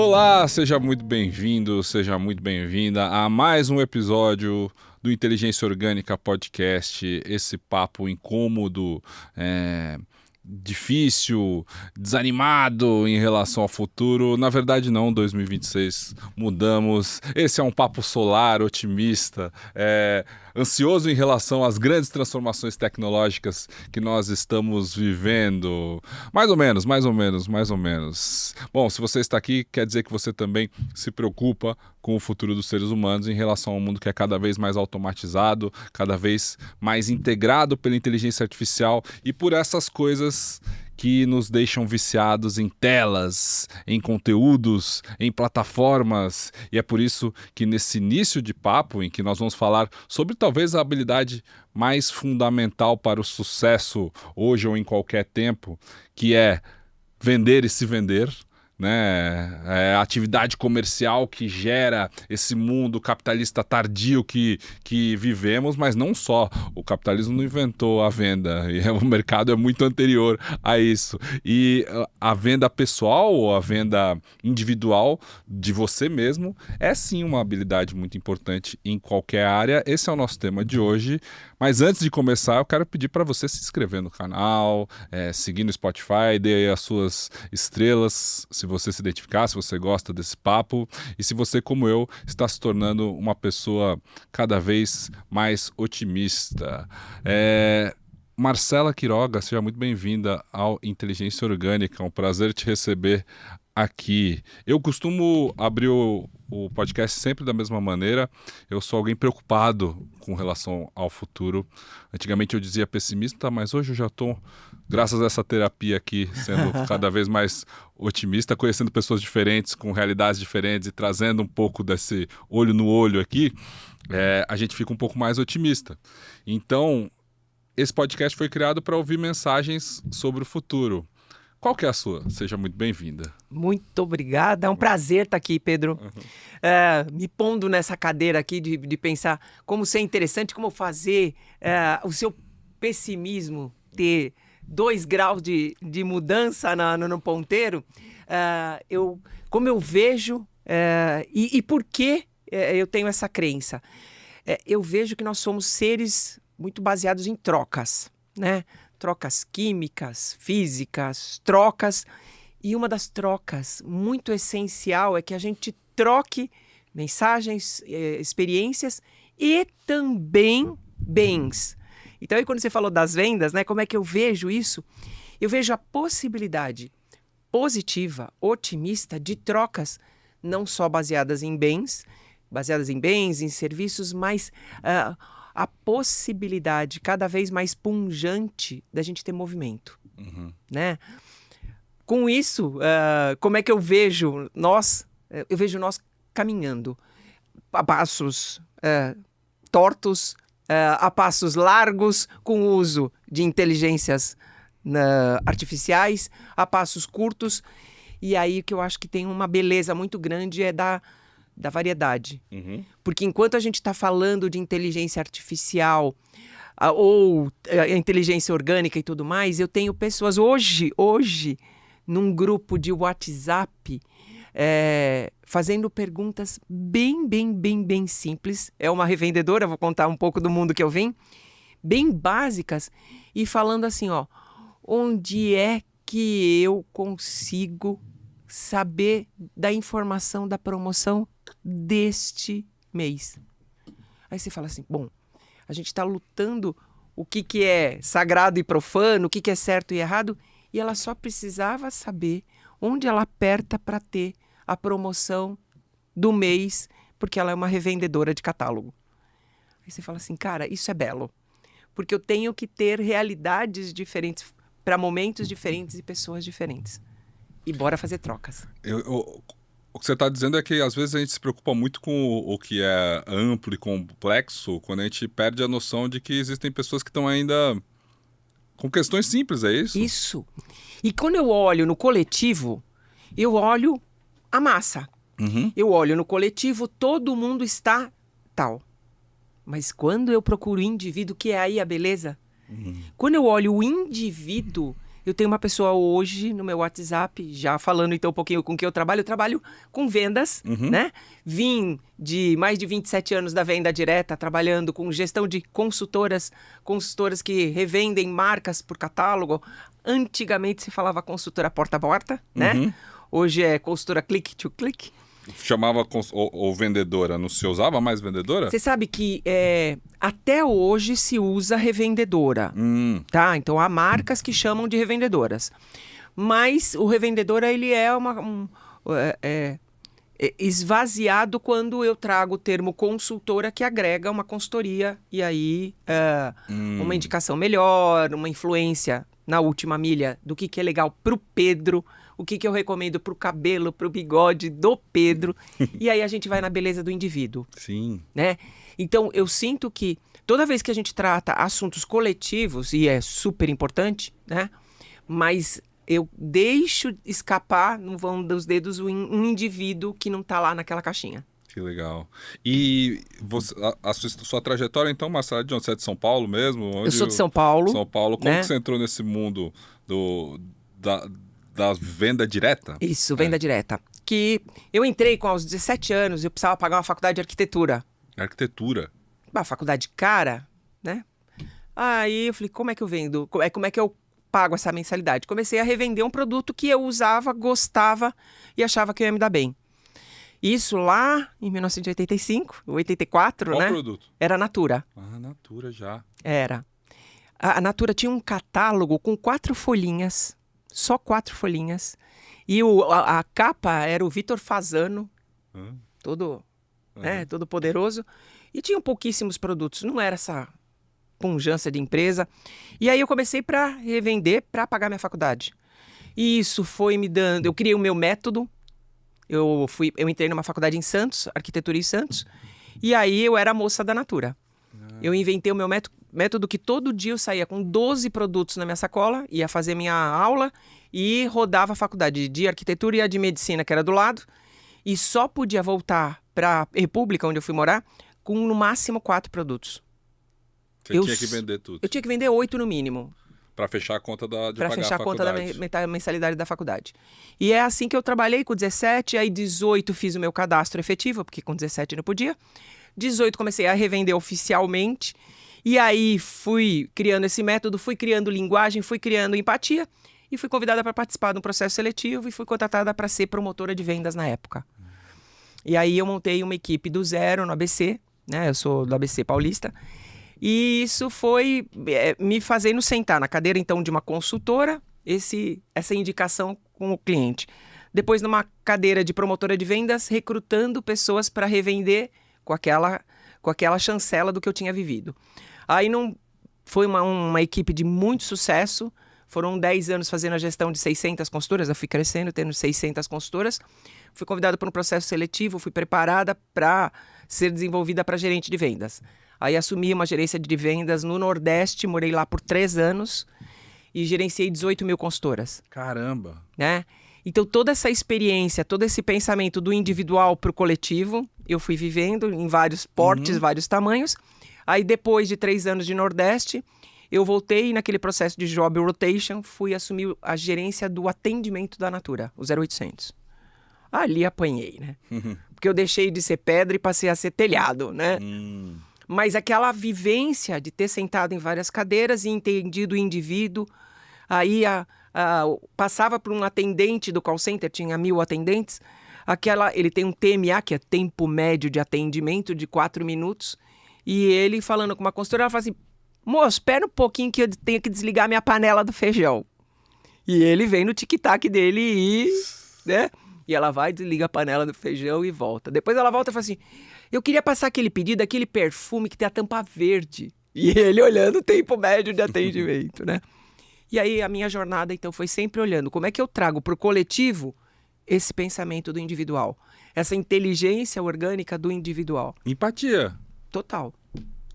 Olá, seja muito bem-vindo, seja muito bem-vinda a mais um episódio do Inteligência Orgânica Podcast, esse papo incômodo, difícil, desanimado em relação ao futuro. Na verdade não, 2026 mudamos, esse é um papo solar, otimista, ansioso em relação às grandes transformações tecnológicas que nós estamos vivendo. Mais ou menos. Bom, se você está aqui, quer dizer que você também se preocupa com o futuro dos seres humanos em relação ao mundo que é cada vez mais automatizado, cada vez mais integrado pela inteligência artificial e por essas coisas que nos deixam viciados em telas, em conteúdos, em plataformas. E é por isso que nesse início de papo, em que nós vamos falar sobre talvez a habilidade mais fundamental para o sucesso hoje ou em qualquer tempo, que é vender e se vender, né? A atividade comercial que gera esse mundo capitalista tardio que vivemos, mas não só. O capitalismo não inventou a venda, e o mercado é muito anterior a isso. E a venda pessoal ou a venda individual de você mesmo é sim uma habilidade muito importante em qualquer área. Esse é o nosso tema de hoje. Mas antes de começar, eu quero pedir para você se inscrever no canal, seguir no Spotify, dê aí as suas estrelas, se você se identificar, se você gosta desse papo e se você, como eu, está se tornando uma pessoa cada vez mais otimista. Marcela Quiroga, seja muito bem-vinda ao Inteligência Orgânica, é um prazer te receber aqui. Eu costumo abrir o podcast sempre da mesma maneira. Eu sou alguém preocupado com relação ao futuro. Antigamente eu dizia pessimista, mas hoje eu já estou, graças a essa terapia aqui, sendo cada vez mais otimista, conhecendo pessoas diferentes, com realidades diferentes e trazendo um pouco desse olho no olho aqui, a gente fica um pouco mais otimista. Então, esse podcast foi criado para ouvir mensagens sobre o futuro. Qual que é a sua? Seja muito bem-vinda. Muito obrigada, é um prazer estar aqui, Pedro. Me pondo nessa cadeira aqui de pensar como ser interessante, como fazer o seu pessimismo ter 2 graus de mudança no ponteiro. Como eu vejo e por que eu tenho essa crença. Eu vejo que nós somos seres muito baseados em trocas, né? Trocas químicas, físicas, trocas. E uma das trocas muito essencial é que a gente troque mensagens, experiências e também bens. Então, aí quando você falou das vendas, né, como é que eu vejo isso? Eu vejo a possibilidade positiva, otimista, de trocas não só baseadas em bens, em serviços, mas a possibilidade cada vez mais pungente da gente ter movimento, né? Com isso, como é que eu vejo nós? Eu vejo nós caminhando a passos tortos, a passos largos, com o uso de inteligências artificiais, a passos curtos. E aí que eu acho que tem uma beleza muito grande é da variedade. Porque enquanto a gente está falando de inteligência artificial ou inteligência orgânica e tudo mais, eu tenho pessoas hoje, num grupo de WhatsApp, fazendo perguntas bem simples. É uma revendedora, vou contar um pouco do mundo que eu vim, bem básicas, e falando assim, onde é que eu consigo saber da informação da promoção deste mês? Aí você fala assim, bom, a gente está lutando o que é sagrado e profano, o que é certo e errado, e ela só precisava saber onde ela aperta para ter a promoção do mês, porque ela é uma revendedora de catálogo. Aí você fala assim, cara, isso é belo, porque eu tenho que ter realidades diferentes para momentos diferentes e pessoas diferentes. E bora fazer trocas. O que você está dizendo é que às vezes a gente se preocupa muito com o que é amplo e complexo, quando a gente perde a noção de que existem pessoas que estão ainda com questões simples, é isso? Isso. E quando eu olho no coletivo, eu olho a massa. Eu olho no coletivo, todo mundo está tal. Mas quando eu procuro o indivíduo, que é aí a beleza, quando eu olho o indivíduo, Eu tenho uma pessoa hoje no meu WhatsApp, já falando então um pouquinho com quem eu trabalho com vendas, né? Vim de mais de 27 anos da venda direta, trabalhando com gestão de consultoras que revendem marcas por catálogo. Antigamente se falava consultora porta a porta, né? Hoje é consultora click to click. Chamava ou vendedora, não se usava mais vendedora? Você sabe que até hoje se usa revendedora, tá? Então há marcas que chamam de revendedoras. Mas o revendedor, ele é esvaziado quando eu trago o termo consultora, que agrega uma consultoria e aí uma indicação melhor, uma influência na última milha do que é legal pro Pedro, o que eu recomendo pro cabelo, pro bigode do Pedro. E aí a gente vai na beleza do indivíduo. Sim. Né? Então, eu sinto que toda vez que a gente trata assuntos coletivos, e é super importante, né? Mas eu deixo escapar, no vão dos dedos, um indivíduo que não tá lá naquela caixinha. Que legal. E você, a sua trajetória, então, Marcela, de onde você é? De São Paulo mesmo? Eu sou de São Paulo. São Paulo. Como né? que você entrou nesse mundo da venda direta? Isso, venda direta. Que eu entrei com aos 17 anos, eu precisava pagar uma faculdade de arquitetura. Arquitetura? Uma faculdade cara, né? Aí eu falei, como é que eu vendo? Como é que eu pago essa mensalidade? Comecei a revender um produto que eu usava, gostava e achava que eu ia me dar bem. Isso lá em 1985, 84, Qual né? produto? Era a Natura. Ah, Natura já. Era. A Natura tinha um catálogo com 4 folhinhas, só 4 folhinhas. E a capa era o Vitor Fasano, todo poderoso. E tinham pouquíssimos produtos, não era essa pujança de empresa. E aí eu comecei para revender, para pagar minha faculdade. E isso foi me dando... Eu criei o meu método. Eu entrei numa faculdade em Santos, arquitetura em Santos. E aí eu era a moça da Natura. Eu inventei o meu método que todo dia eu saía com 12 produtos na minha sacola, ia fazer minha aula e rodava a faculdade de arquitetura e a de medicina, que era do lado. E só podia voltar para a República, onde eu fui morar, com no máximo 4 produtos. Você tinha que vender tudo. Eu tinha que vender 8 no mínimo. Para fechar a conta de pagar a faculdade. Para fechar a conta da mensalidade da faculdade. E é assim que eu trabalhei com 17, aí 18 fiz o meu cadastro efetivo, porque com 17 não podia. 18 comecei a revender oficialmente. E aí fui criando esse método, fui criando linguagem, fui criando empatia. E fui convidada para participar de um processo seletivo e fui contratada para ser promotora de vendas na época. E aí eu montei uma equipe do zero no ABC, né? Eu sou do ABC Paulista. E isso foi me fazendo sentar na cadeira, então, de uma consultora, essa indicação com o cliente. Depois, numa cadeira de promotora de vendas, recrutando pessoas para revender com aquela chancela do que eu tinha vivido. Aí foi uma equipe de muito sucesso. Foram 10 anos fazendo a gestão de 600 consultoras. Eu fui crescendo, tendo 600 consultoras. Fui convidada para um processo seletivo, fui preparada para ser desenvolvida para gerente de vendas. Aí assumi uma gerência de vendas no Nordeste, morei lá por 3 anos e gerenciei 18 mil consultoras. Caramba! Né? Então toda essa experiência, todo esse pensamento do individual para o coletivo, eu fui vivendo em vários portes, vários tamanhos. Aí depois de 3 anos de Nordeste, eu voltei naquele processo de job rotation, fui assumir a gerência do atendimento da Natura, o 0800. Ali apanhei, né? Porque eu deixei de ser pedra e passei a ser telhado, né? Mas aquela vivência de ter sentado em várias cadeiras e entendido o indivíduo, aí passava por um atendente do call center, tinha 1000 atendentes, ele tem um TMA, que é tempo médio de atendimento, de 4 minutos, e ele falando com uma consultora, ela fala assim, moço, espera um pouquinho que eu tenho que desligar minha panela do feijão. E ele vem no tic-tac dele e, né? E ela vai, desliga a panela do feijão e volta. Depois ela volta e fala assim, eu queria passar aquele pedido, aquele perfume que tem a tampa verde. E ele olhando o tempo médio de atendimento, né? E aí a minha jornada, então, foi sempre olhando como é que eu trago para o coletivo esse pensamento do individual. Essa inteligência orgânica do individual. Empatia. Total.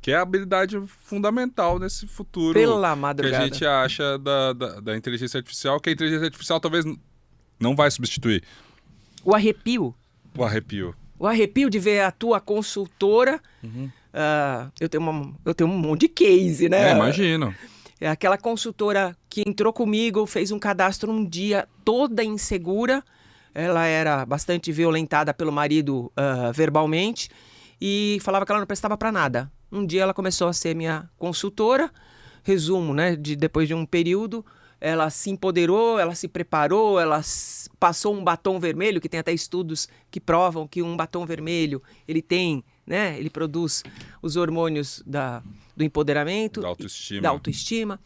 Que é a habilidade fundamental nesse futuro Pela madrugada. que a gente acha da inteligência artificial, que a inteligência artificial talvez não vai substituir. O arrepio. O arrepio. O arrepio de ver a tua consultora. Eu tenho um monte de case, né? Imagino. É aquela consultora que entrou comigo, fez um cadastro um dia, toda insegura. Ela era bastante violentada pelo marido verbalmente e falava que ela não prestava para nada. Um dia ela começou a ser minha consultora. Resumo, né? Depois de um período, ela se empoderou, ela se preparou, ela passou um batom vermelho, que tem até estudos que provam que um batom vermelho, ele tem, né? Ele produz os hormônios do empoderamento, Da autoestima. da autoestima.